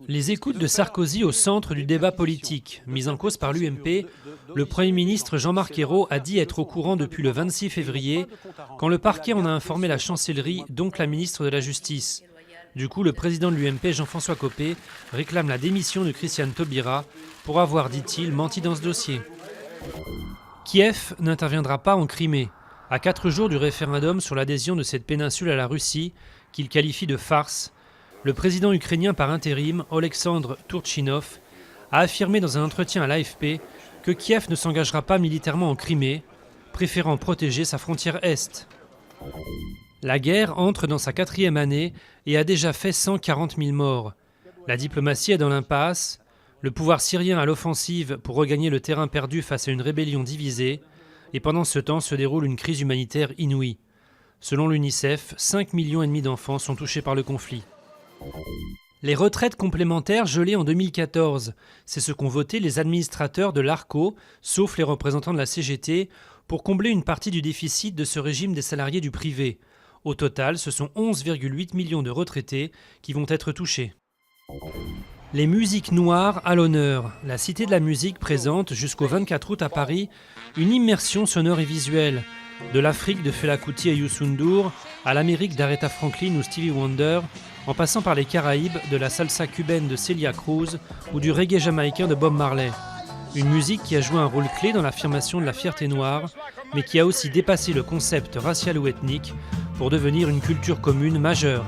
Les écoutes de Sarkozy au centre du débat politique. Mise en cause par l'UMP, le Premier ministre Jean-Marc Ayrault a dit être au courant depuis le 26 février, quand le parquet en a informé la chancellerie, donc la ministre de la Justice. Du coup, le président de l'UMP, Jean-François Copé, réclame la démission de Christiane Taubira pour avoir, dit-il, menti dans ce dossier. Kiev n'interviendra pas en Crimée. À 4 jours du référendum sur l'adhésion de cette péninsule à la Russie, qu'il qualifie de farce, le président ukrainien par intérim, Oleksandr Turchinov, a affirmé dans un entretien à l'AFP que Kiev ne s'engagera pas militairement en Crimée, préférant protéger sa frontière est. La guerre entre dans sa 4e année et a déjà fait 140 000 morts. La diplomatie est dans l'impasse, le pouvoir syrien à l'offensive pour regagner le terrain perdu face à une rébellion divisée, et pendant ce temps se déroule une crise humanitaire inouïe. Selon l'UNICEF, 5,5 millions d'enfants sont touchés par le conflit. Les retraites complémentaires gelées en 2014, c'est ce qu'ont voté les administrateurs de l'ARCO, sauf les représentants de la CGT, pour combler une partie du déficit de ce régime des salariés du privé. Au total, ce sont 11,8 millions de retraités qui vont être touchés. Les musiques noires à l'honneur. La Cité de la musique présente jusqu'au 24 août à Paris une immersion sonore et visuelle. De l'Afrique de Fela Kuti et Youssou N'Dour à l'Amérique d'Aretha Franklin ou Stevie Wonder, en passant par les Caraïbes, de la salsa cubaine de Celia Cruz ou du reggae jamaïcain de Bob Marley. Une musique qui a joué un rôle clé dans l'affirmation de la fierté noire, mais qui a aussi dépassé le concept racial ou ethnique pour devenir une culture commune majeure.